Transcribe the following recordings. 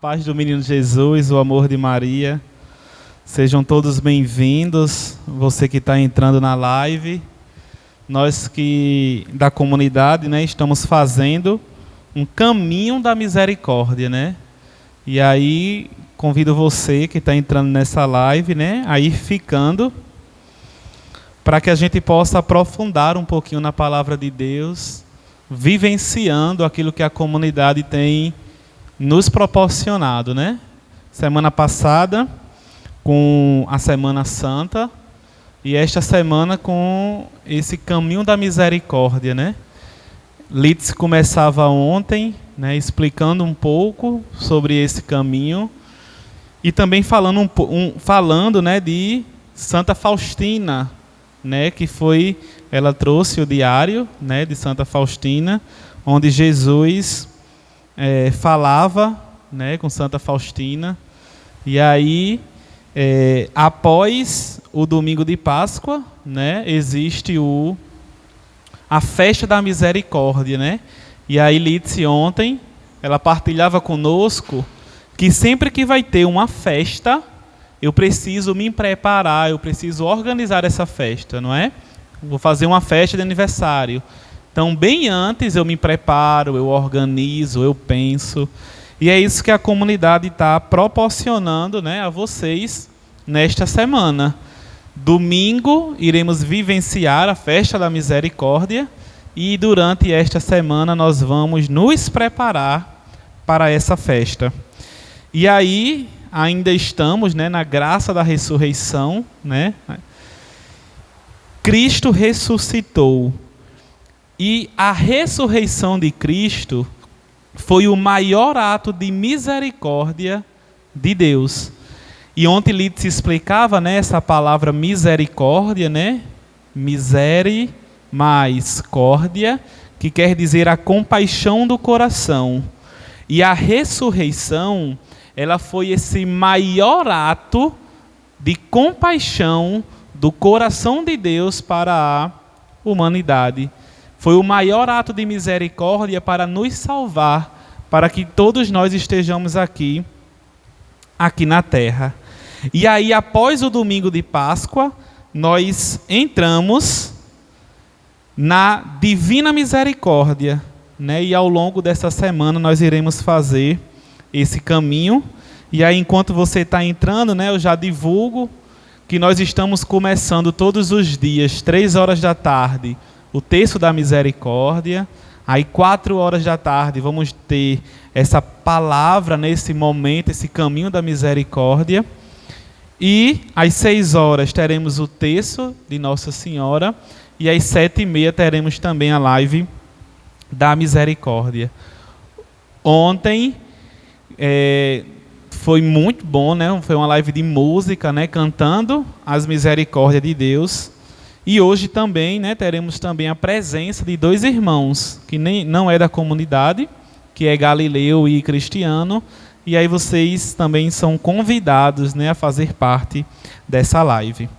Paz do Menino Jesus, o amor de Maria. Sejam todos bem-vindos. Você que está entrando na live. Nós que da comunidade, né, estamos fazendo um caminho da misericórdia, né? E aí convido você que está entrando nessa live, né, a ir ficando, para que a gente possa aprofundar um pouquinho na palavra de Deus, vivenciando aquilo que a comunidade tem nos proporcionado, né? Semana passada com a Semana Santa e esta semana com esse caminho da misericórdia, né? Litz começava ontem, né, explicando um pouco sobre esse caminho e também falando, né, de Santa Faustina, né, que ela trouxe o diário, né, de Santa Faustina, onde Jesus falava, né, com Santa Faustina. E aí, após o domingo de Páscoa, né, existe a festa da misericórdia, né? E aí Litz ontem, ela partilhava conosco que sempre que vai ter uma festa, eu preciso me preparar, eu preciso organizar essa festa, não é? Vou fazer uma festa de aniversário. Então, bem antes eu me preparo, eu organizo, eu penso. E é isso que a comunidade está proporcionando, né, a vocês nesta semana. Domingo, iremos vivenciar a festa da misericórdia. E durante esta semana nós vamos nos preparar para essa festa. E aí, ainda estamos, né, na graça da ressurreição, né? Cristo ressuscitou. E a ressurreição de Cristo foi o maior ato de misericórdia de Deus. E ontem Litz explicava, né, essa palavra misericórdia, né? Misere mais córdia, que quer dizer a compaixão do coração. E a ressurreição, ela foi esse maior ato de compaixão do coração de Deus para a humanidade. Foi o maior ato de misericórdia para nos salvar, para que todos nós estejamos aqui na terra. E aí, após o domingo de Páscoa, nós entramos na divina misericórdia, né? E ao longo dessa semana nós iremos fazer esse caminho. E aí, enquanto você está entrando, né, eu já divulgo que nós estamos começando todos os dias, 3 horas da tarde, o terço da misericórdia. Aí 4 horas da tarde vamos ter essa palavra, nesse momento, esse caminho da misericórdia. E às 6 horas teremos o terço de Nossa Senhora. E às 7h30 teremos também a live da misericórdia. Ontem foi muito bom, né? Foi uma live de música, né, cantando as misericórdias de Deus. E hoje também, né, teremos também a presença de 2 irmãos, que não é da comunidade, que é Galileu e Cristiano. E aí vocês também são convidados, né, a fazer parte dessa live.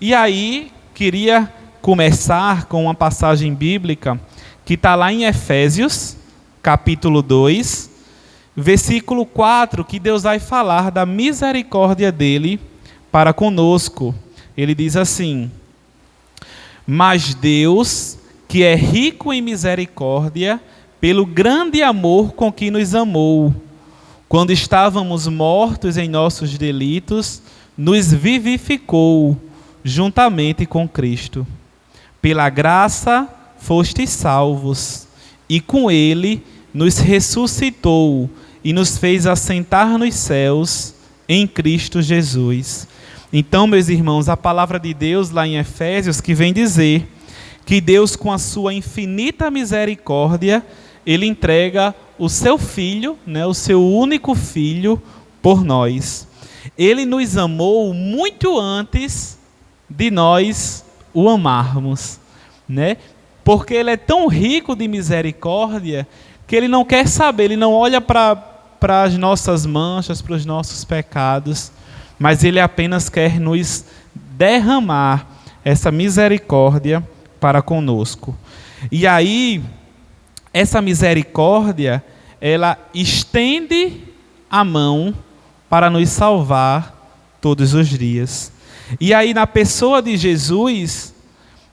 E aí, queria começar com uma passagem bíblica que está lá em Efésios, capítulo 2, versículo 4, que Deus vai falar da misericórdia dele para conosco. Ele diz assim: mas Deus, que é rico em misericórdia, pelo grande amor com que nos amou, quando estávamos mortos em nossos delitos, nos vivificou juntamente com Cristo. Pela graça fostes salvos, e com Ele nos ressuscitou e nos fez assentar nos céus em Cristo Jesus. Então, meus irmãos, a palavra de Deus lá em Efésios que vem dizer que Deus, com a sua infinita misericórdia, Ele entrega o seu Filho, né, o seu único Filho, por nós. Ele nos amou muito antes de nós o amarmos, né? Porque Ele é tão rico de misericórdia que Ele não quer saber, Ele não olha para as nossas manchas, para os nossos pecados, mas Ele apenas quer nos derramar essa misericórdia para conosco. E aí, essa misericórdia, ela estende a mão para nos salvar todos os dias. E aí, na pessoa de Jesus,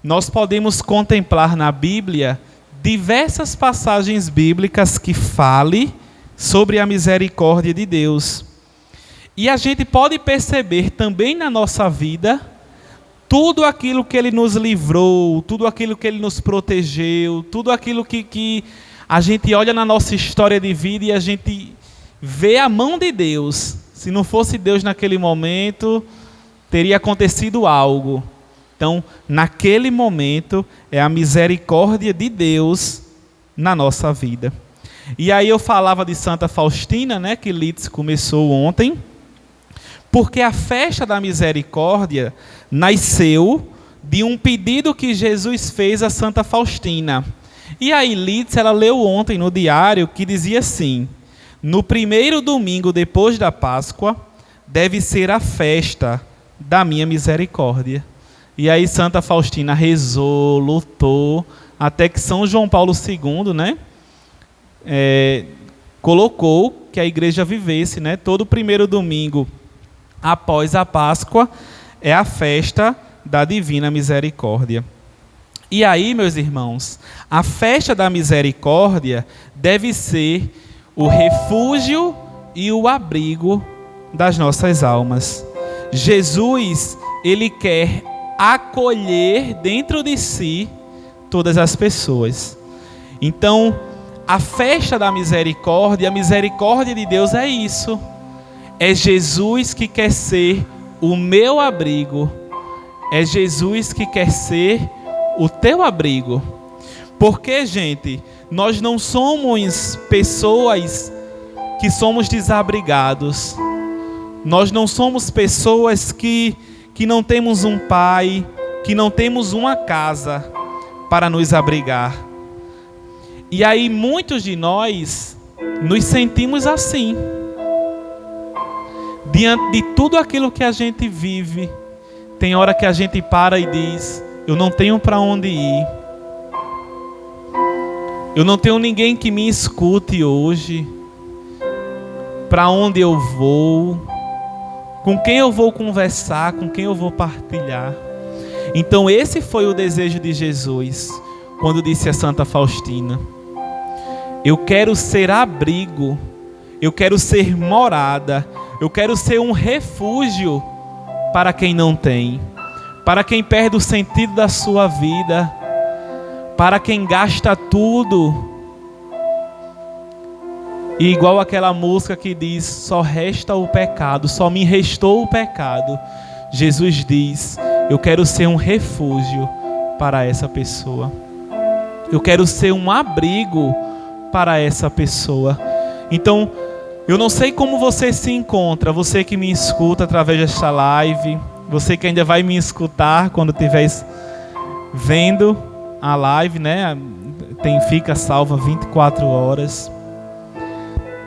nós podemos contemplar na Bíblia diversas passagens bíblicas que falem sobre a misericórdia de Deus. E a gente pode perceber também na nossa vida tudo aquilo que Ele nos livrou, tudo aquilo que Ele nos protegeu, tudo aquilo que a gente olha na nossa história de vida e a gente vê a mão de Deus. Se não fosse Deus naquele momento, teria acontecido algo. Então, naquele momento, é a misericórdia de Deus na nossa vida. E aí eu falava de Santa Faustina, né, que Litz começou ontem, porque a festa da misericórdia nasceu de um pedido que Jesus fez a Santa Faustina. E aí Litz, ela leu ontem no diário que dizia assim: no primeiro domingo depois da Páscoa, deve ser a festa da minha misericórdia. E aí Santa Faustina rezou, lutou, até que São João Paulo II, né, colocou que a igreja vivesse, né, todo primeiro domingo após a Páscoa é a festa da Divina Misericórdia. E aí, meus irmãos, a festa da misericórdia deve ser o refúgio e o abrigo das nossas almas. Jesus, Ele quer acolher dentro de si todas as pessoas. Então, a festa da misericórdia, a misericórdia de Deus é isso. É Jesus que quer ser o meu abrigo. É Jesus que quer ser o teu abrigo. Porque, gente, nós não somos pessoas que somos desabrigados. Nós não somos pessoas que não temos um pai, que não temos uma casa para nos abrigar. E aí muitos de nós nos sentimos assim. Diante de tudo aquilo que a gente vive, tem hora que a gente para e diz: eu não tenho para onde ir. Eu não tenho ninguém que me escute hoje. Para onde eu vou? Com quem eu vou conversar? Com quem eu vou partilhar? Então esse foi o desejo de Jesus, quando disse a Santa Faustina: eu quero ser abrigo, eu quero ser morada, eu quero ser um refúgio para quem não tem, para quem perde o sentido da sua vida, para quem gasta tudo. E igual aquela música que diz: só resta o pecado, só me restou o pecado. Jesus diz: eu quero ser um refúgio para essa pessoa. Eu quero ser um abrigo para essa pessoa. Então, eu não sei como você se encontra, você que me escuta através desta live, você que ainda vai me escutar quando estiver vendo a live, né? Fica salva 24 horas.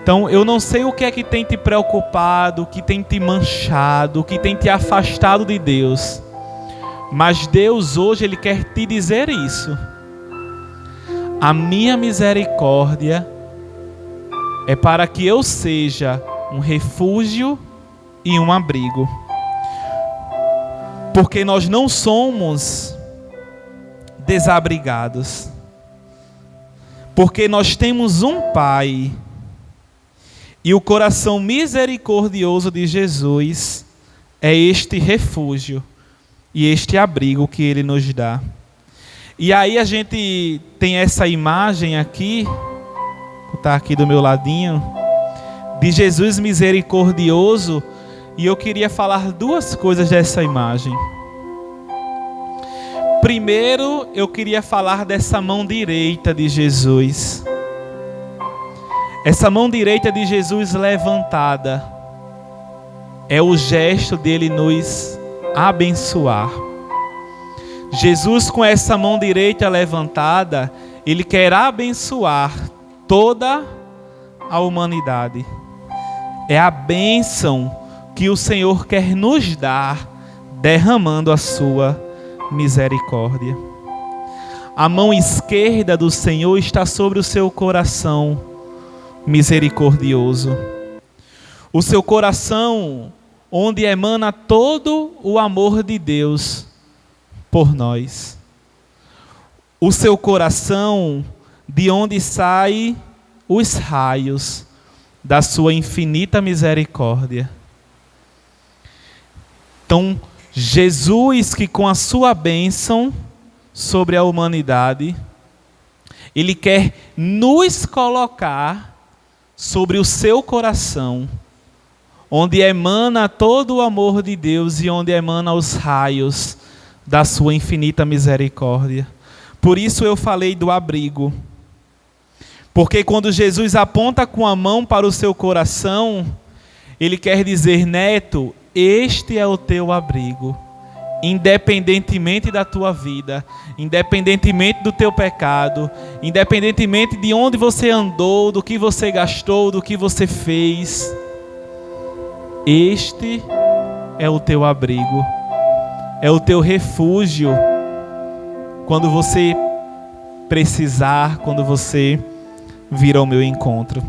Então, eu não sei o que é que tem te preocupado, o que tem te manchado, o que tem te afastado de Deus. Mas Deus hoje, Ele quer te dizer isso. A minha misericórdia é para que eu seja um refúgio e um abrigo. Porque nós não somos desabrigados. Porque nós temos um Pai. E o coração misericordioso de Jesus é este refúgio e este abrigo que Ele nos dá. E aí a gente tem essa imagem aqui, que está aqui do meu ladinho, de Jesus misericordioso. E eu queria falar duas coisas dessa imagem. Primeiro, eu queria falar dessa mão direita de Jesus. Essa mão direita de Jesus levantada é o gesto dele nos abençoar. Jesus, com essa mão direita levantada, ele quer abençoar toda a humanidade. É a bênção que o Senhor quer nos dar, derramando a sua misericórdia. A mão esquerda do Senhor está sobre o seu coração misericordioso. O seu coração, onde emana todo o amor de Deus por nós. O seu coração, de onde saem os raios da sua infinita misericórdia. Então, Jesus, que com a sua bênção sobre a humanidade, Ele quer nos colocar sobre o seu coração, onde emana todo o amor de Deus e onde emana os raios da sua infinita misericórdia. Por isso eu falei do abrigo. Porque quando Jesus aponta com a mão para o seu coração, Ele quer dizer: neto, este é o teu abrigo. Independentemente da tua vida, independentemente do teu pecado, independentemente de onde você andou, do que você gastou, do que você fez, este é o teu abrigo, é o teu refúgio quando você precisar, quando você vir ao meu encontro.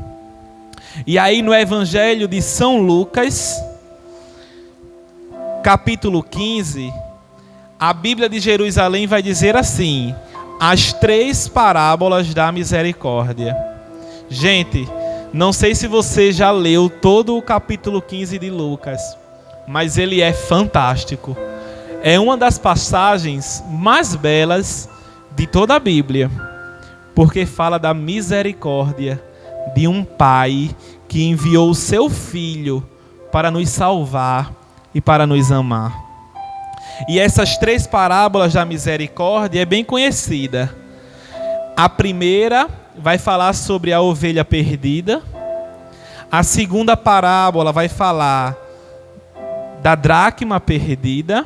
E aí no Evangelho de São Lucas, capítulo 15, a Bíblia de Jerusalém vai dizer assim: as 3 parábolas da misericórdia. Gente, não sei se você já leu todo o capítulo 15 de Lucas, mas ele é fantástico. É uma das passagens mais belas de toda a Bíblia, porque fala da misericórdia de um pai que enviou o seu filho para nos salvar e para nos amar. E essas 3 parábolas da misericórdia é bem conhecida. A primeira vai falar sobre a ovelha perdida. A segunda parábola vai falar da dracma perdida.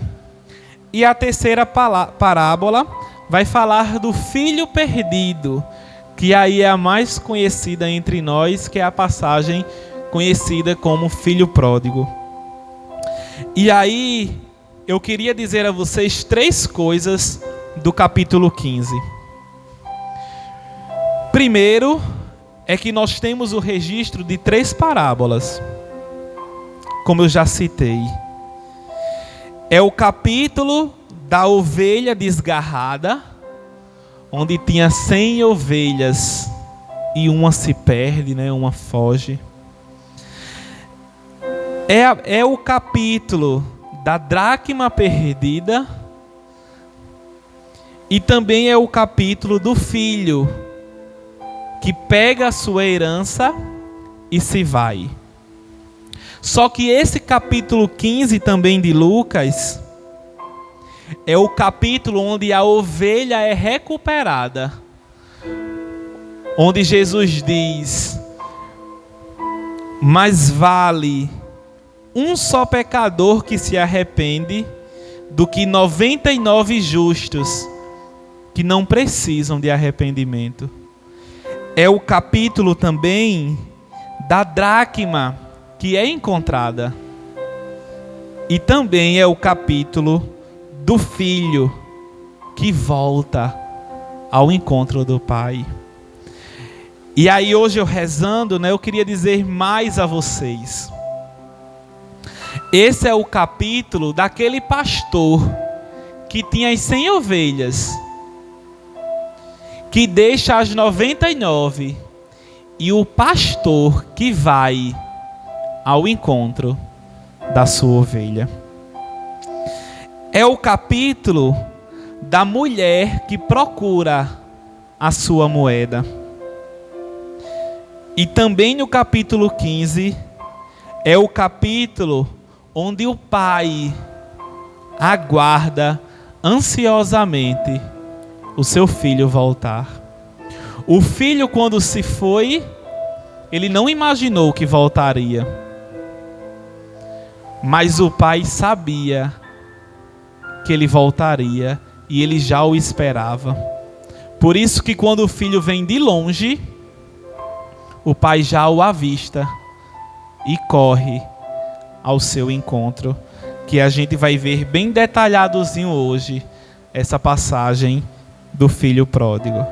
E a terceira parábola vai falar do filho perdido, que aí é a mais conhecida entre nós, que é a passagem conhecida como filho pródigo. E aí, eu queria dizer a vocês 3 coisas do capítulo 15. Primeiro, é que nós temos o registro de 3 parábolas, como eu já citei. É o capítulo da ovelha desgarrada, onde tinha 100 ovelhas e uma se perde, uma foge. É o capítulo da dracma perdida e também é o capítulo do filho que pega a sua herança e se vai. Só que esse capítulo 15 também de Lucas é o capítulo onde a ovelha é recuperada, onde Jesus diz: mais vale um só pecador que se arrepende do que 99 justos que não precisam de arrependimento. É o capítulo também da dracma que é encontrada. E também é o capítulo do filho que volta ao encontro do pai. E aí hoje eu rezando, eu queria dizer mais a vocês. Esse é o capítulo daquele pastor que tinha as 100 ovelhas, que deixa as 99, e o pastor que vai ao encontro da sua ovelha. É o capítulo da mulher que procura a sua moeda. E também no capítulo 15 é o capítulo onde o pai aguarda ansiosamente o seu filho voltar. O filho, quando se foi, ele não imaginou que voltaria. Mas o pai sabia que ele voltaria e ele já o esperava. Por isso que quando o filho vem de longe, o pai já o avista e corre ao seu encontro, que a gente vai ver bem detalhadozinho hoje, essa passagem do filho pródigo.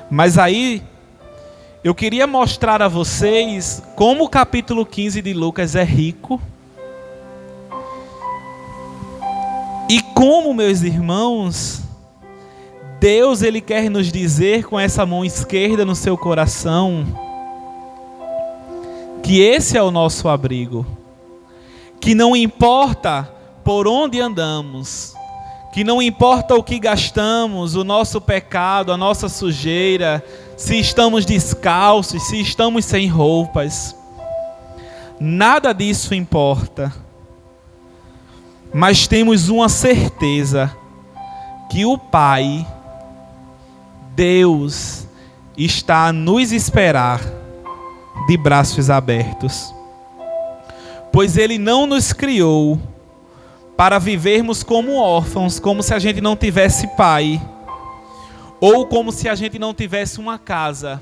Mas aí eu queria mostrar a vocês como o capítulo 15 de Lucas é rico e como, meus irmãos, Deus ele quer nos dizer com essa mão esquerda no seu coração que esse é o nosso abrigo, que não importa por onde andamos, que não importa o que gastamos, o nosso pecado, a nossa sujeira, se estamos descalços, se estamos sem roupas, nada disso importa. Mas temos uma certeza que o Pai, Deus, está a nos esperar de braços abertos. Pois Ele não nos criou para vivermos como órfãos, como se a gente não tivesse pai, ou como se a gente não tivesse uma casa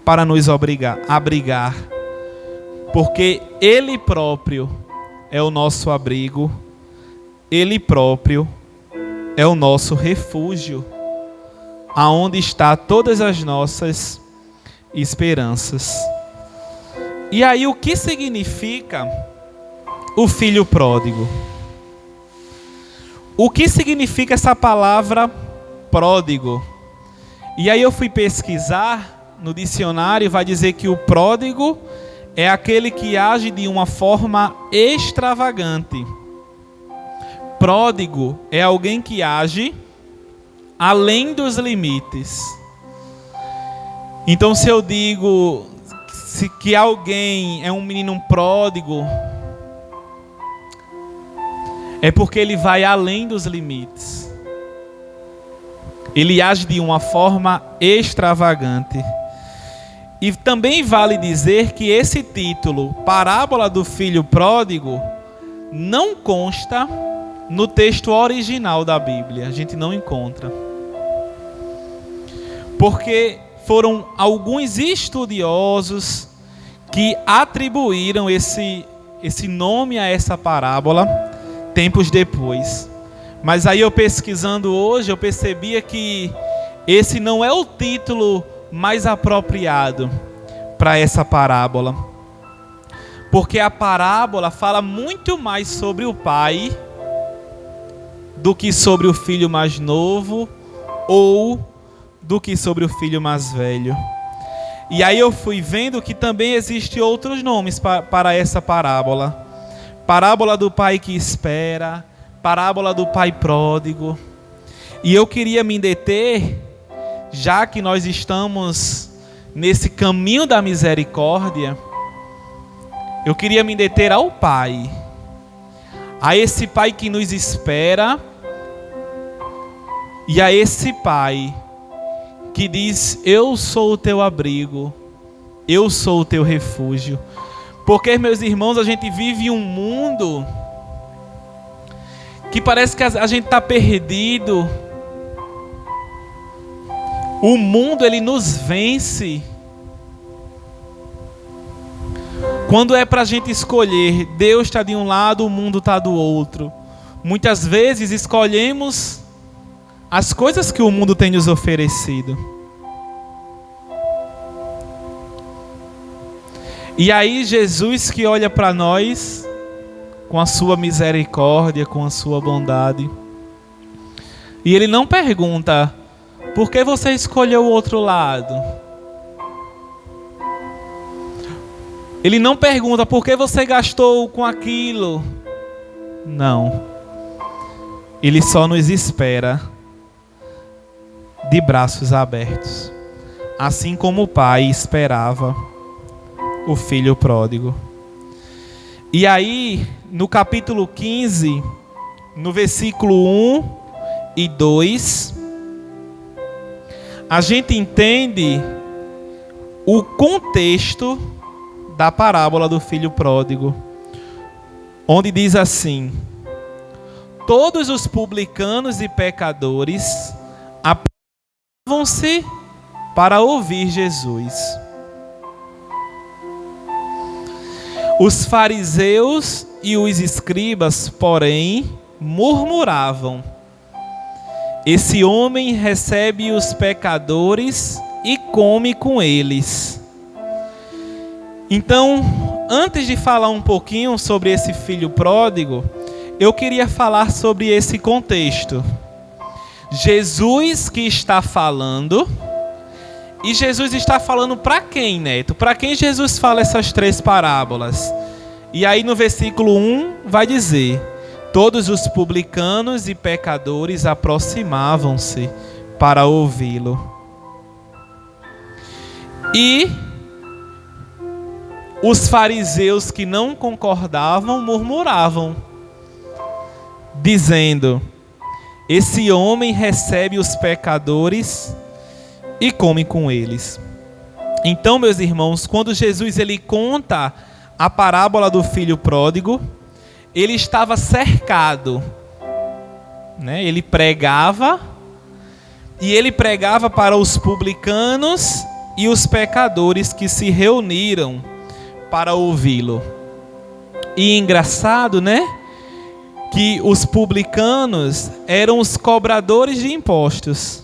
para nos abrigar, porque Ele próprio é o nosso abrigo, Ele próprio é o nosso refúgio, aonde está todas as nossas esperanças. E aí, o que significa o filho pródigo? O que significa essa palavra pródigo? E aí eu fui pesquisar no dicionário e vai dizer que o pródigo é aquele que age de uma forma extravagante. Pródigo é alguém que age além dos limites. Então, se eu digo que alguém é um menino pródigo, é porque ele vai além dos limites. Ele age de uma forma extravagante. E também vale dizer que esse título, Parábola do Filho Pródigo, não consta no texto original da Bíblia. A gente não encontra. Porque foram alguns estudiosos que atribuíram esse nome a essa parábola tempos depois. Mas aí eu pesquisando hoje, eu percebia que esse não é o título mais apropriado para essa parábola. Porque a parábola fala muito mais sobre o pai do que sobre o filho mais novo ou do que sobre o filho mais velho. E aí eu fui vendo que também existem outros nomes para essa parábola. Parábola do pai que espera, parábola do pai pródigo. E eu queria me deter, já que nós estamos nesse caminho da misericórdia, eu queria me deter ao pai. A esse pai que nos espera e a esse pai que diz: eu sou o teu abrigo, eu sou o teu refúgio. Porque, meus irmãos, a gente vive em um mundo que parece que a gente está perdido. O mundo, ele nos vence. Quando é para a gente escolher, Deus está de um lado, o mundo está do outro. Muitas vezes escolhemos as coisas que o mundo tem nos oferecido. E aí Jesus que olha para nós com a sua misericórdia, com a sua bondade. E Ele não pergunta: por que você escolheu o outro lado? Ele não pergunta: por que você gastou com aquilo? Não. Ele só nos espera de braços abertos. Assim como o pai esperava o filho pródigo. E aí, no capítulo 15, no versículo 1 e 2, a gente entende o contexto da parábola do filho pródigo, onde diz assim: todos os publicanos e pecadores aproximavam-se para ouvir Jesus. Os fariseus e os escribas, porém, murmuravam: esse homem recebe os pecadores e come com eles. Então, antes de falar um pouquinho sobre esse filho pródigo, eu queria falar sobre esse contexto. Jesus que está falando, e Jesus está falando para quem, Neto? Para quem Jesus fala essas 3 parábolas? E aí no versículo 1 vai dizer: todos os publicanos e pecadores aproximavam-se para ouvi-lo. E os fariseus que não concordavam murmuravam, dizendo: esse homem recebe os pecadores e come com eles. Então, meus irmãos, quando Jesus ele conta a parábola do filho pródigo, ele estava cercado, né? Ele pregava, e ele pregava para os publicanos e os pecadores que se reuniram para ouvi-lo. E engraçado, né? Que os publicanos eram os cobradores de impostos.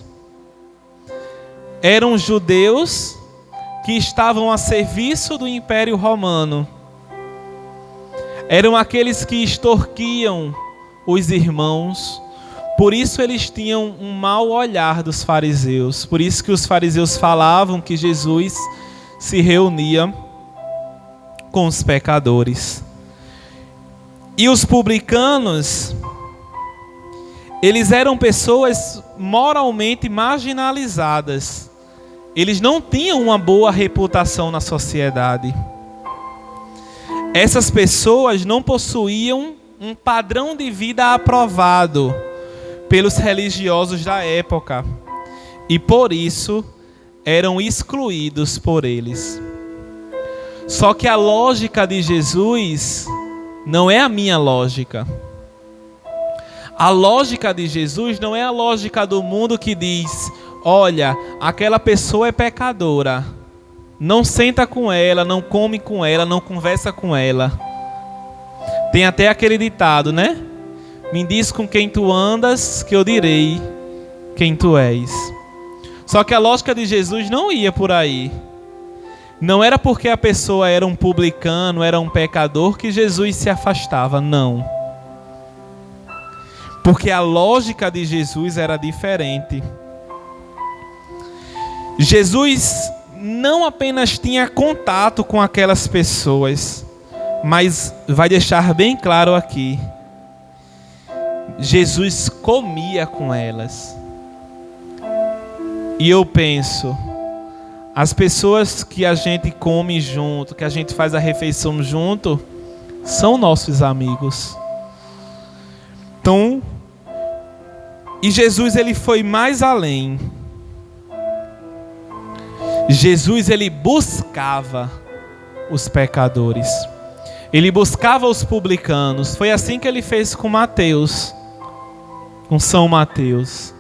Eram judeus que estavam a serviço do Império Romano. Eram aqueles que extorquiam os irmãos. Por isso eles tinham um mau olhar dos fariseus. Por isso que os fariseus falavam que Jesus se reunia com os pecadores. E os publicanos, eles eram pessoas moralmente marginalizadas. Eles não tinham uma boa reputação na sociedade. Essas pessoas não possuíam um padrão de vida aprovado pelos religiosos da época. E por isso eram excluídos por eles. Só que a lógica de Jesus não é a minha lógica. A lógica de Jesus não é a lógica do mundo que diz: olha, aquela pessoa é pecadora, não senta com ela, não come com ela, não conversa com ela. Tem até aquele ditado, né? Me diz com quem tu andas, que eu direi quem tu és. Só que a lógica de Jesus não ia por aí. Não era porque a pessoa era um publicano, era um pecador, que Jesus se afastava, não. Porque a lógica de Jesus era diferente. Jesus não apenas tinha contato com aquelas pessoas, mas vai deixar bem claro aqui: Jesus comia com elas. E eu penso, as pessoas que a gente come junto, que a gente faz a refeição junto, são nossos amigos. Então, e Jesus ele foi mais além. Jesus ele buscava os pecadores. Ele buscava os publicanos. Foi assim que ele fez com Mateus, com São Mateus.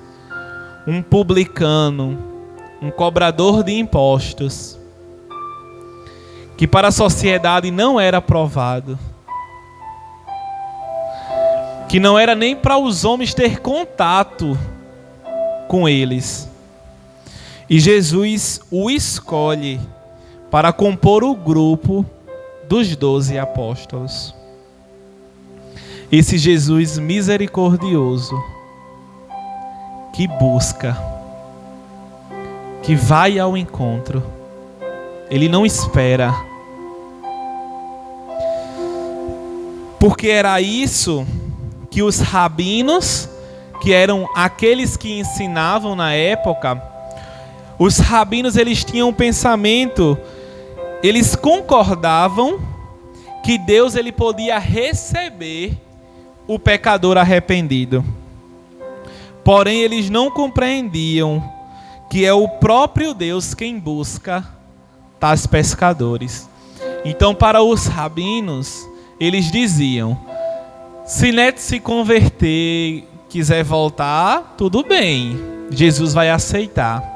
Um publicano, um cobrador de impostos, que para a sociedade não era aprovado, que não era nem para os homens ter contato com eles. E Jesus o escolhe para compor o grupo dos 12 apóstolos. Esse Jesus misericordioso, que busca, que vai ao encontro. Ele não espera. Porque era isso que os rabinos, que eram aqueles que ensinavam na época, os rabinos eles tinham um pensamento, eles concordavam que Deus ele podia receber o pecador arrependido. Porém, eles não compreendiam que é o próprio Deus quem busca tais pescadores. Então, para os rabinos, eles diziam: se Neto se converter, quiser voltar, tudo bem, Jesus vai aceitar.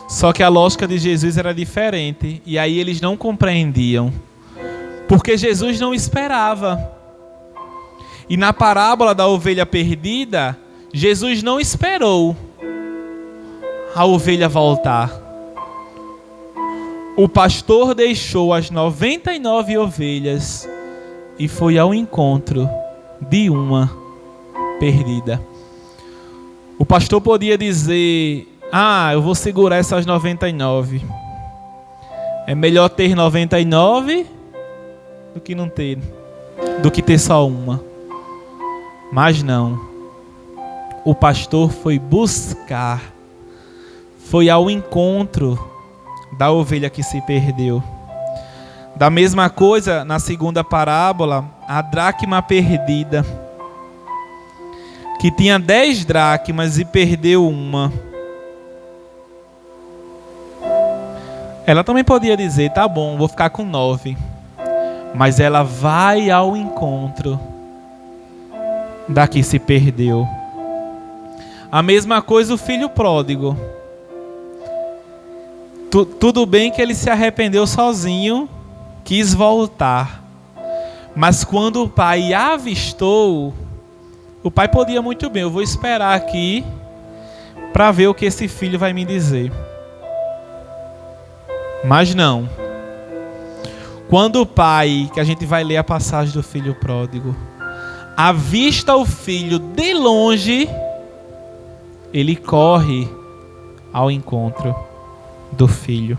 Só que a lógica de Jesus era diferente, e aí eles não compreendiam, porque Jesus não esperava. E na parábola da ovelha perdida, Jesus não esperou a ovelha voltar. O pastor deixou as 99 ovelhas e foi ao encontro de uma perdida. O pastor podia dizer: eu vou segurar essas 99. É melhor ter 99 do que não ter, do que ter só uma. Mas não. O pastor foi buscar, foi ao encontro da ovelha que se perdeu. Da mesma coisa, na segunda parábola, a dracma perdida, que tinha 10 dracmas e perdeu uma. Ela também podia dizer: tá bom, vou ficar com 9. Mas ela vai ao encontro da que se perdeu. A mesma coisa o filho pródigo. Tudo bem que ele se arrependeu sozinho, quis voltar. Mas quando o pai avistou, o pai podia muito bem: eu vou esperar aqui para ver o que esse filho vai me dizer. Mas não. Quando o pai, que a gente vai ler a passagem do filho pródigo, avista o filho de longe, ele corre ao encontro do filho.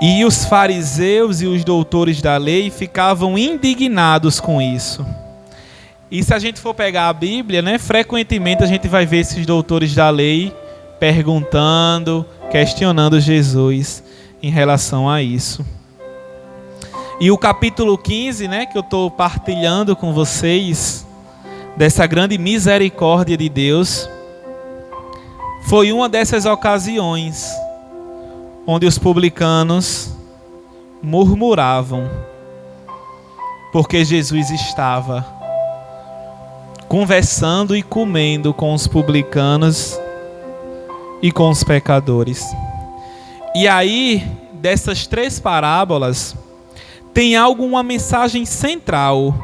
E os fariseus e os doutores da lei ficavam indignados com isso. E se a gente for pegar a Bíblia, frequentemente a gente vai ver esses doutores da lei perguntando, questionando Jesus em relação a isso. E o capítulo 15, que eu estou partilhando com vocês, dessa grande misericórdia de Deus, foi uma dessas ocasiões onde os publicanos murmuravam, porque Jesus estava conversando e comendo com os publicanos e com os pecadores. E aí, dessas 3 parábolas, tem uma mensagem central,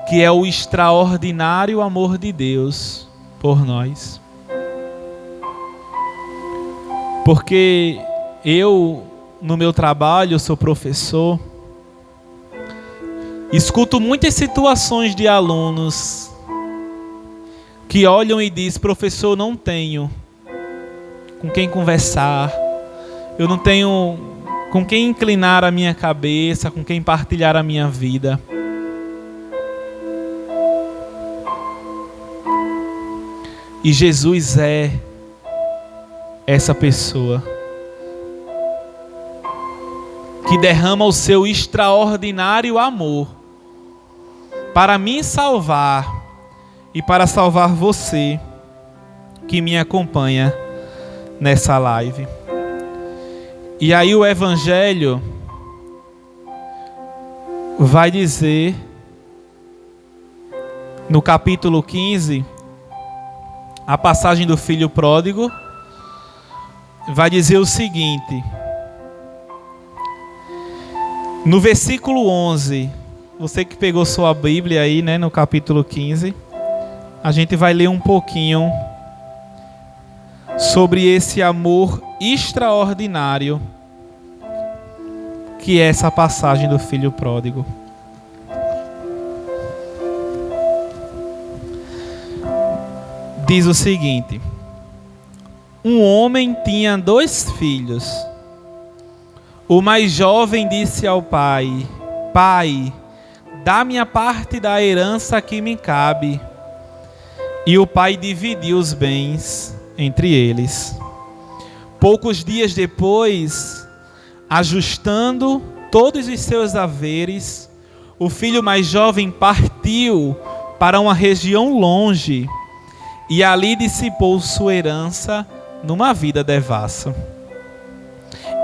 que é o extraordinário amor de Deus por nós. Porque eu, no meu trabalho, sou professor, escuto muitas situações de alunos que olham e dizem: professor, não tenho com quem conversar, eu não tenho com quem inclinar a minha cabeça, com quem partilhar a minha vida. E Jesus é essa pessoa que derrama o seu extraordinário amor para me salvar e para salvar você que me acompanha nessa live. E aí o Evangelho vai dizer, no capítulo 15, a passagem do filho pródigo, vai dizer o seguinte: no versículo 11, você que pegou sua Bíblia aí, no capítulo 15, a gente vai ler um pouquinho sobre esse amor extraordinário que é essa passagem do filho pródigo. Diz o seguinte: um homem tinha 2 filhos. O mais jovem disse ao pai: Pai, dá-me a parte da herança que me cabe. E o pai dividiu os bens entre eles. Poucos dias depois, ajustando todos os seus haveres, o filho mais jovem partiu para uma região longe e ali dissipou sua herança numa vida devassa.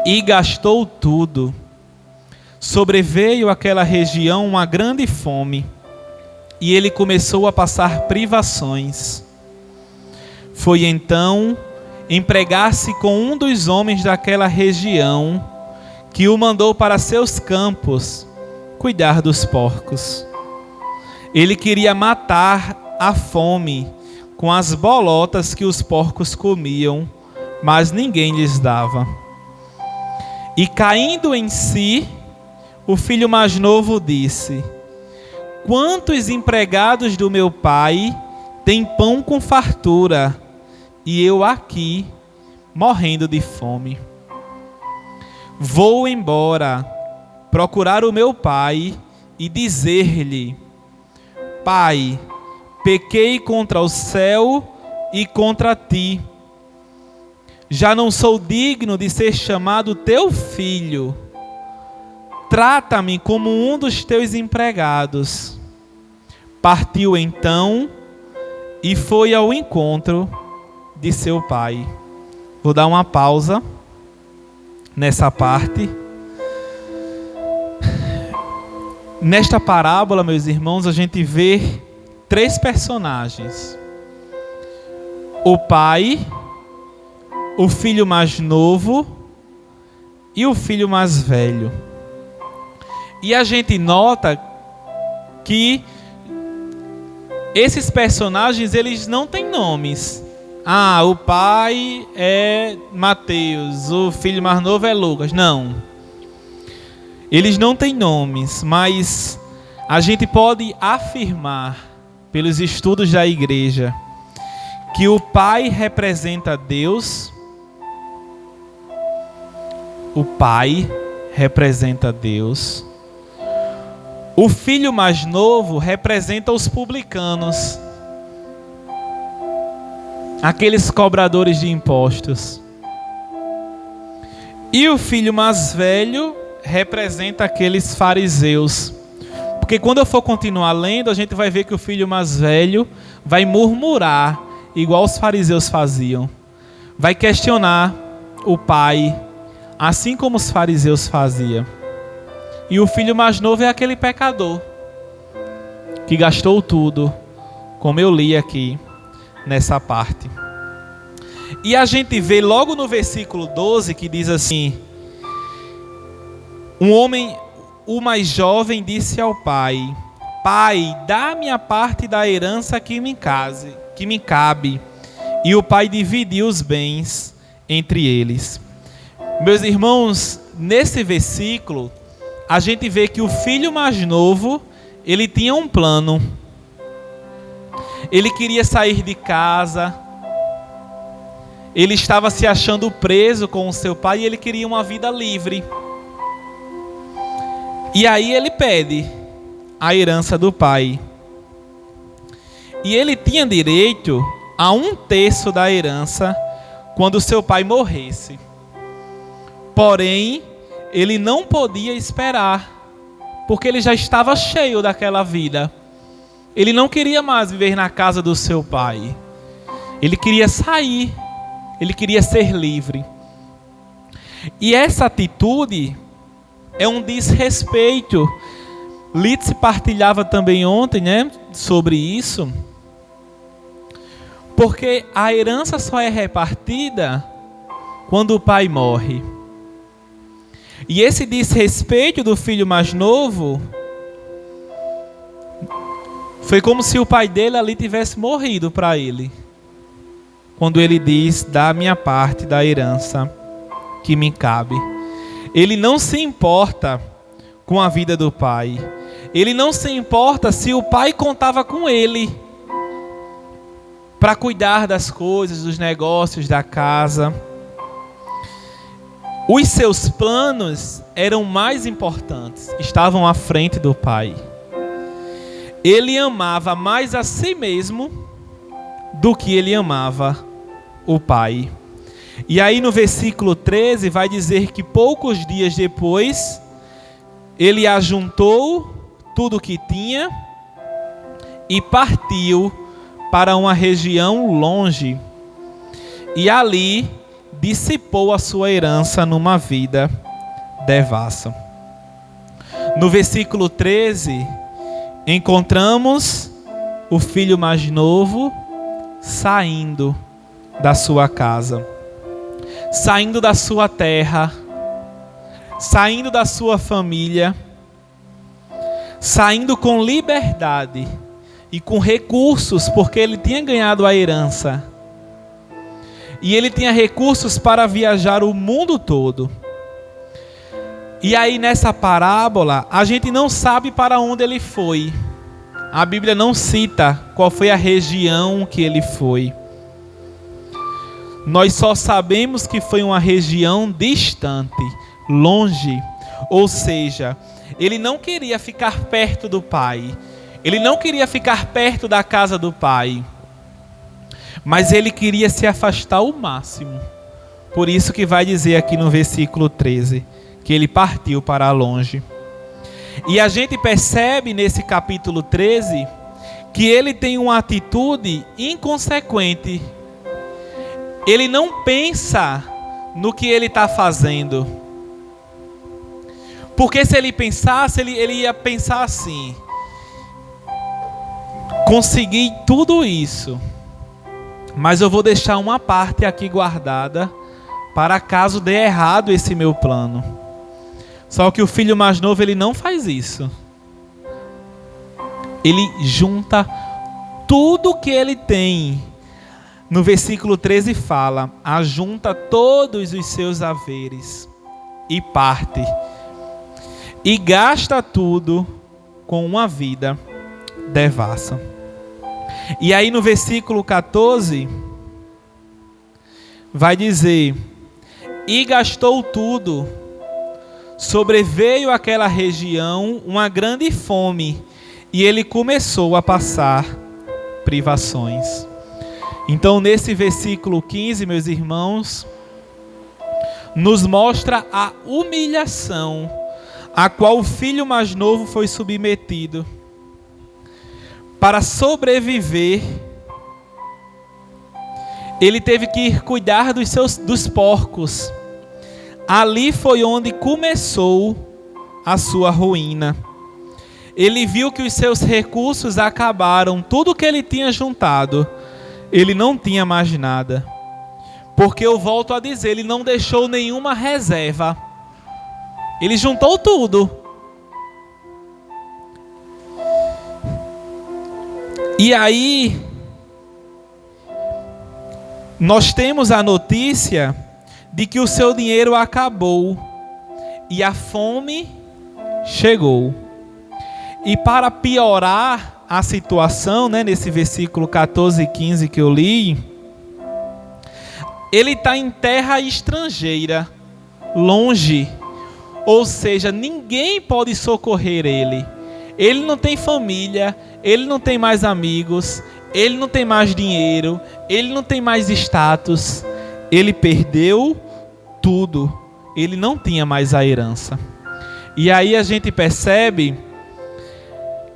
E gastou tudo. Sobreveio àquela região uma grande fome, e ele começou a passar privações. Foi então empregar-se com um dos homens daquela região, que o mandou para seus campos cuidar dos porcos. Ele queria matar a fome com as bolotas que os porcos comiam, mas ninguém lhes dava. E caindo em si, o filho mais novo disse: quantos empregados do meu pai têm pão com fartura, e eu aqui morrendo de fome. Vou embora procurar o meu pai e dizer-lhe: Pai, pequei contra o céu e contra ti. Já não sou digno de ser chamado teu filho. Trata-me como um dos teus empregados. Partiu então e foi ao encontro de seu pai. Vou dar uma pausa nessa parte. Nesta parábola, meus irmãos, a gente vê 3 personagens: o pai, o filho mais novo e o filho mais velho. E a gente nota que esses personagens, eles não têm nomes. O pai é Mateus, o filho mais novo é Lucas. Não. Eles não têm nomes, mas a gente pode afirmar, pelos estudos da igreja, que o pai representa Deus, o pai representa Deus, o filho mais novo representa os publicanos, aqueles cobradores de impostos, e o filho mais velho representa aqueles fariseus. Porque quando eu for continuar lendo, a gente vai ver que o filho mais velho vai murmurar, igual os fariseus faziam. Vai questionar o pai, assim como os fariseus faziam. E o filho mais novo é aquele pecador que gastou tudo, como eu li aqui nessa parte. E a gente vê logo no versículo 12 que diz assim: um homem, o mais jovem, disse ao pai: Pai, dá-me a parte da herança que me cabe. E o pai dividiu os bens entre eles. Meus irmãos, nesse versículo, a gente vê que o filho mais novo, ele tinha um plano. Ele queria sair de casa. Ele estava se achando preso com o seu pai e ele queria uma vida livre. E aí ele pede a herança do pai. E ele tinha direito a 1/3 da herança quando seu pai morresse. Porém, ele não podia esperar, porque ele já estava cheio daquela vida. Ele não queria mais viver na casa do seu pai. Ele queria sair. Ele queria ser livre. E essa atitude é um desrespeito. Litz partilhava também ontem, sobre isso. Porque a herança só é repartida quando o pai morre. E esse desrespeito do filho mais novo foi como se o pai dele ali tivesse morrido para ele. Quando ele diz: dá a minha parte da herança que me cabe. Ele não se importa com a vida do pai. Ele não se importa se o pai contava com ele para cuidar das coisas, dos negócios, da casa. Os seus planos eram mais importantes, estavam à frente do pai. Ele amava mais a si mesmo do que ele amava o pai. E aí no versículo 13 vai dizer que poucos dias depois ele ajuntou tudo o que tinha e partiu para uma região longe. E ali dissipou a sua herança numa vida devassa. No versículo 13 encontramos o filho mais novo saindo da sua casa, saindo da sua terra, saindo da sua família, saindo com liberdade e com recursos, porque ele tinha ganhado a herança. E ele tinha recursos para viajar o mundo todo. E aí nessa parábola, a gente não sabe para onde ele foi. A Bíblia não cita qual foi a região que ele foi. Nós só sabemos que foi uma região distante, longe. Ou seja, ele não queria ficar perto do Pai. Ele não queria ficar perto da casa do Pai. Mas ele queria se afastar ao máximo. Por isso que vai dizer aqui no versículo 13, que ele partiu para longe. E a gente percebe nesse capítulo 13, que ele tem uma atitude inconsequente. Ele não pensa no que ele está fazendo. Porque se ele pensasse, ele ia pensar assim: consegui tudo isso, mas eu vou deixar uma parte aqui guardada para caso dê errado esse meu plano. Só que o filho mais novo, ele não faz isso. Ele junta tudo que ele tem. No versículo 13 fala: ajunta todos os seus haveres e parte. E gasta tudo com uma vida devassa. E aí no versículo 14 vai dizer: e gastou tudo. Sobreveio àquela região uma grande fome, e ele começou a passar privações. Então nesse versículo 15, meus irmãos, nos mostra a humilhação a qual o filho mais novo foi submetido. Para sobreviver, ele teve que ir cuidar dos porcos. Ali foi onde começou a sua ruína. Ele viu que os seus recursos acabaram, tudo que ele tinha juntado, ele não tinha mais nada. Porque eu volto a dizer, ele não deixou nenhuma reserva. Ele juntou tudo. E aí, nós temos a notícia de que o seu dinheiro acabou e a fome chegou. E para piorar a situação, nesse versículo 14 e 15 que eu li, ele está em terra estrangeira, longe. Ou seja, ninguém pode socorrer ele. Ele não tem família, ele não tem mais amigos, ele não tem mais dinheiro, ele não tem mais status. Ele perdeu tudo. Ele não tinha mais a herança. E aí a gente percebe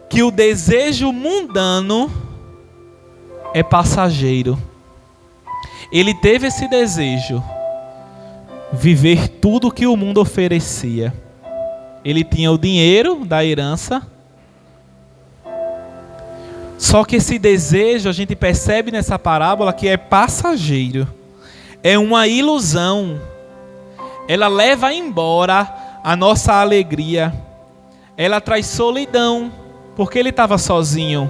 que o desejo mundano é passageiro. Ele teve esse desejo, viver tudo que o mundo oferecia. Ele tinha o dinheiro da herança. Só que esse desejo, a gente percebe nessa parábola que é passageiro. É uma ilusão. Ela leva embora a nossa alegria. Ela traz solidão, porque ele estava sozinho.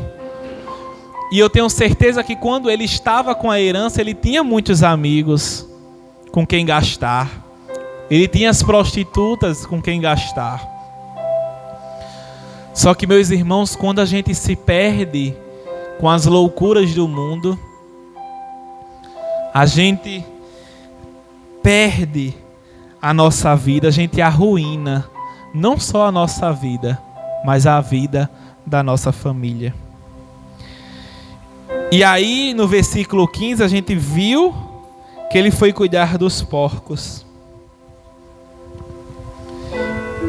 E eu tenho certeza que quando ele estava com a herança, ele tinha muitos amigos com quem gastar. Ele tinha as prostitutas com quem gastar. Só que, meus irmãos, quando a gente se perde com as loucuras do mundo, a gente perde a nossa vida, a gente arruína não só a nossa vida, mas a vida da nossa família. E aí, no versículo 15, a gente viu que ele foi cuidar dos porcos.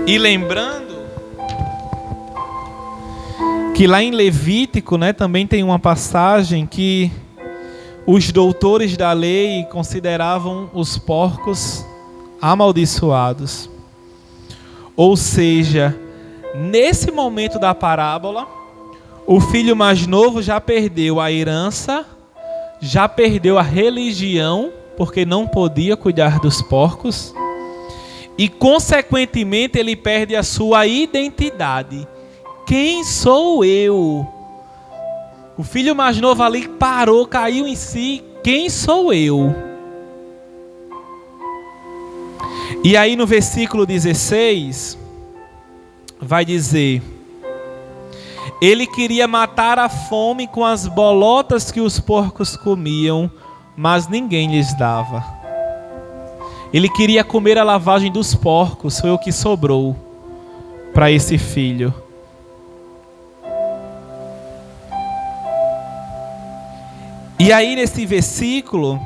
E lembrando que lá em Levítico, também tem uma passagem que os doutores da lei consideravam os porcos amaldiçoados. Ou seja, nesse momento da parábola, o filho mais novo já perdeu a herança, já perdeu a religião, porque não podia cuidar dos porcos, e consequentemente ele perde a sua identidade. Quem sou eu? O filho mais novo ali parou, caiu em si. Quem sou eu? E aí no versículo 16, vai dizer: ele queria matar a fome com as bolotas que os porcos comiam, mas ninguém lhes dava. Ele queria comer a lavagem dos porcos, foi o que sobrou para esse filho. E aí nesse versículo,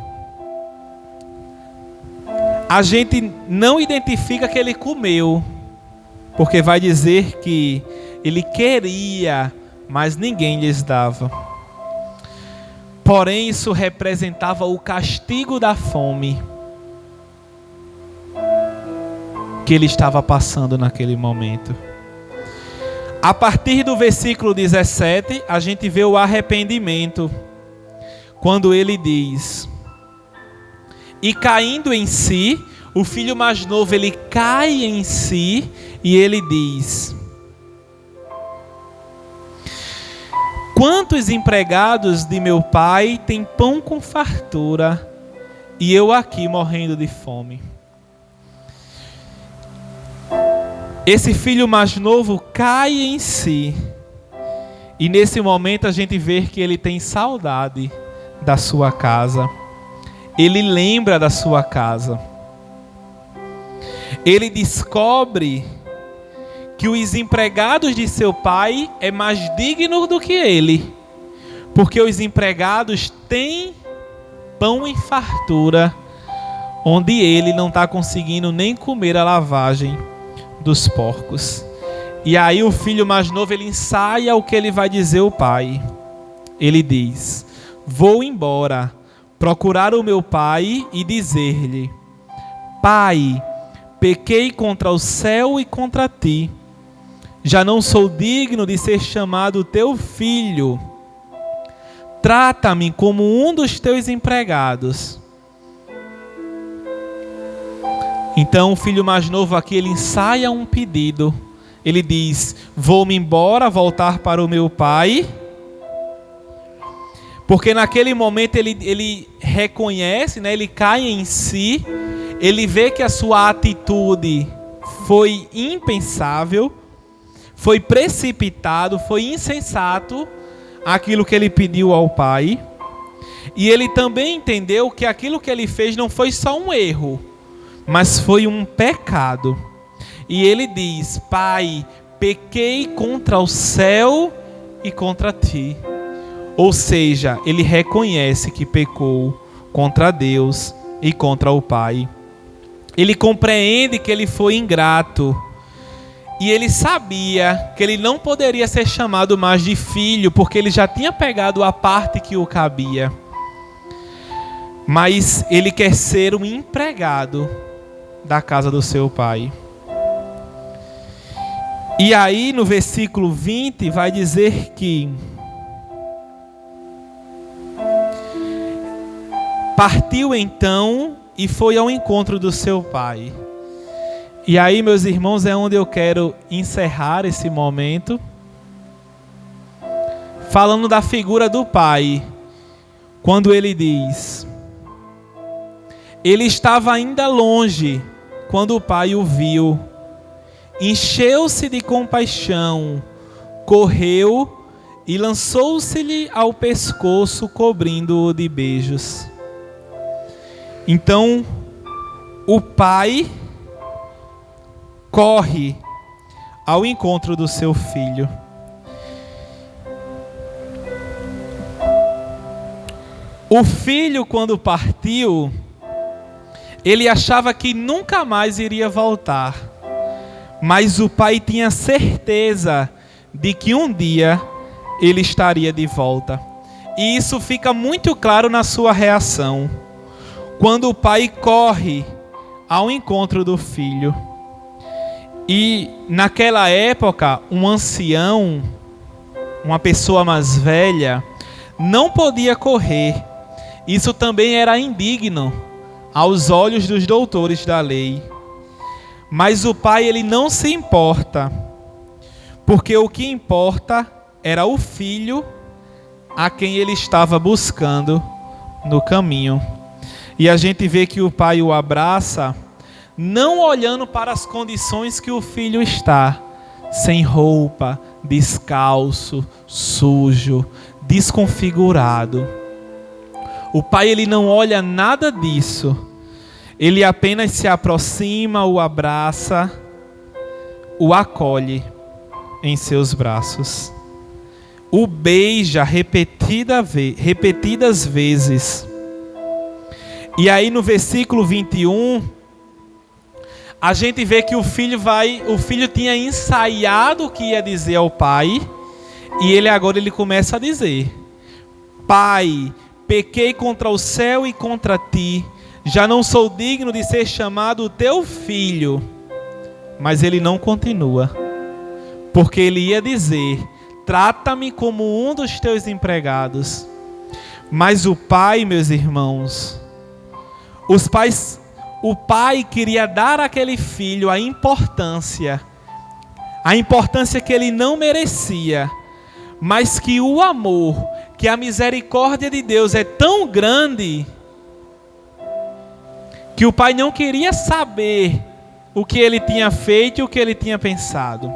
a gente não identifica que ele comeu, porque vai dizer que ele queria, mas ninguém lhes dava. Porém, isso representava o castigo da fome que ele estava passando naquele momento. A partir do versículo 17, a gente vê o arrependimento, quando ele diz: e caindo em si, o filho mais novo, ele cai em si e ele diz: quantos empregados de meu pai têm pão com fartura e eu aqui morrendo de fome? Esse filho mais novo cai em si e nesse momento a gente vê que ele tem saudade da sua casa. Ele lembra da sua casa. Ele descobre que os empregados de seu pai é mais digno do que ele, porque os empregados têm pão em fartura, onde ele não está conseguindo nem comer a lavagem dos porcos. E aí o filho mais novo, ele ensaia o que ele vai dizer ao pai. Ele diz: vou embora, procurar o meu pai e dizer-lhe: pai, pequei contra o céu e contra ti. Já não sou digno de ser chamado teu filho. Trata-me como um dos teus empregados. Então o filho mais novo aqui, ele ensaia um pedido. Ele diz: vou-me embora, voltar para o meu pai. Porque naquele momento ele reconhece, né, ele cai em si. Ele vê que a sua atitude foi impensável, foi precipitado, foi insensato aquilo que ele pediu ao pai. E ele também entendeu que aquilo que ele fez não foi só um erro, mas foi um pecado. E ele diz: pai, pequei contra o céu e contra ti. Ou seja, ele reconhece que pecou contra Deus e contra o pai. Ele compreende que ele foi ingrato. E ele sabia que ele não poderia ser chamado mais de filho, porque ele já tinha pegado a parte que o cabia. Mas ele quer ser um empregado da casa do seu pai. E aí no versículo 20 vai dizer que partiu então e foi ao encontro do seu pai. E aí, meus irmãos, é onde eu quero encerrar esse momento, falando da figura do pai, quando ele diz: ele estava ainda longe quando o pai o viu, encheu-se de compaixão, correu e lançou-se-lhe ao pescoço, cobrindo-o de beijos. Então, o pai corre ao encontro do seu filho. O filho, quando partiu, ele achava que nunca mais iria voltar. Mas o pai tinha certeza de que um dia ele estaria de volta. E isso fica muito claro na sua reação, quando o pai corre ao encontro do filho. E naquela época, um ancião, uma pessoa mais velha, não podia correr. Isso também era indigno aos olhos dos doutores da lei. Mas o pai, ele não se importa, porque o que importa era o filho a quem ele estava buscando no caminho. E a gente vê que o pai o abraça, não olhando para as condições que o filho está, sem roupa, descalço, sujo, desconfigurado. O pai, ele não olha nada disso. Ele apenas se aproxima, o abraça, o acolhe em seus braços. O beija repetidas vezes. E aí no versículo 21, a gente vê que o filho tinha ensaiado o que ia dizer ao pai, e agora ele começa a dizer: Pai, pequei contra o céu e contra ti, já não sou digno de ser chamado teu filho. Mas ele não continua, porque ele ia dizer: trata-me como um dos teus empregados. Mas o pai, meus irmãos, o pai queria dar àquele filho a importância que ele não merecia, mas que o amor, que a misericórdia de Deus é tão grande, que o pai não queria saber o que ele tinha feito e o que ele tinha pensado.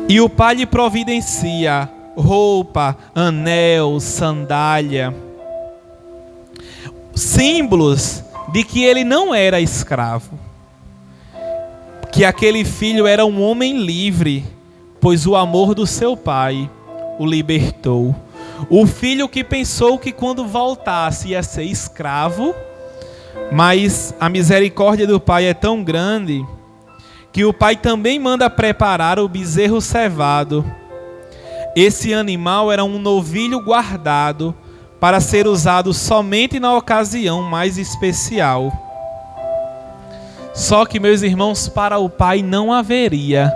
E o pai lhe providencia roupa, anel, sandália, símbolos de que ele não era escravo, que aquele filho era um homem livre, pois o amor do seu pai o libertou. O filho que pensou que quando voltasse ia ser escravo, mas a misericórdia do pai é tão grande que o pai também manda preparar o bezerro cevado. Esse animal era um novilho guardado para ser usado somente na ocasião mais especial. Só que, meus irmãos, para o pai não haveria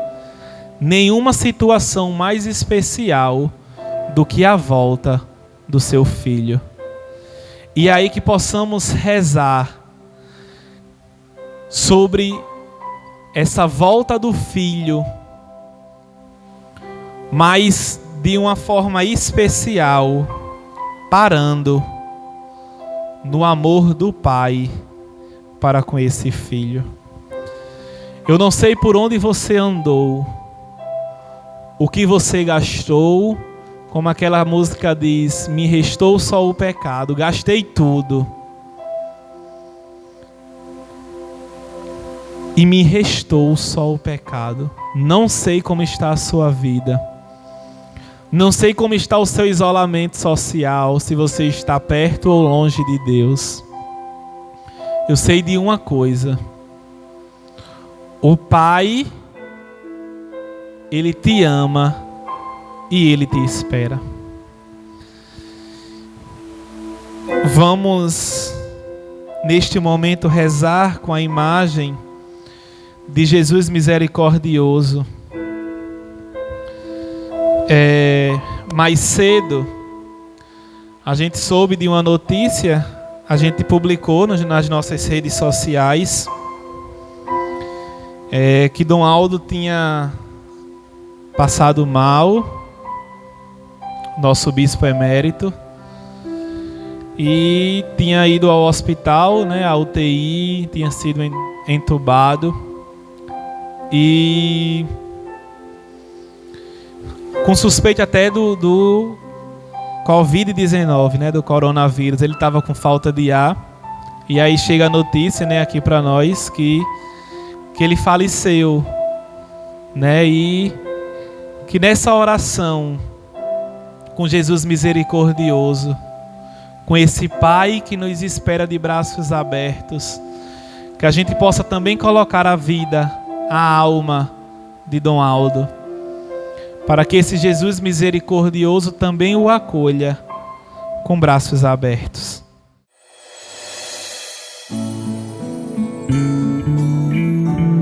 nenhuma situação mais especial do que a volta do seu filho. E é aí que possamos rezar sobre essa volta do filho, mas de uma forma especial, parando no amor do pai para com esse filho. Eu não sei por onde você andou, o que você gastou, como aquela música diz: me restou só o pecado. Gastei tudo e me restou só o pecado. Não sei como está a sua vida. Não sei como está o seu isolamento social, se você está perto ou longe de Deus. Eu sei de uma coisa: o Pai, Ele te ama e Ele te espera. Vamos, neste momento, rezar com a imagem de Jesus misericordioso. Mais cedo, a gente soube de uma notícia, a gente publicou nas nossas redes sociais, que Dom Aldo tinha passado mal, nosso bispo emérito, e tinha ido ao hospital, né, a UTI, tinha sido entubado, e com suspeita até do Covid-19, né, do coronavírus. Ele estava com falta de ar, e aí chega a notícia, né, aqui para nós que ele faleceu, né, e que nessa oração com Jesus misericordioso, com esse Pai que nos espera de braços abertos, que a gente possa também colocar a vida, a alma de Dom Aldo, para que esse Jesus misericordioso também o acolha com braços abertos.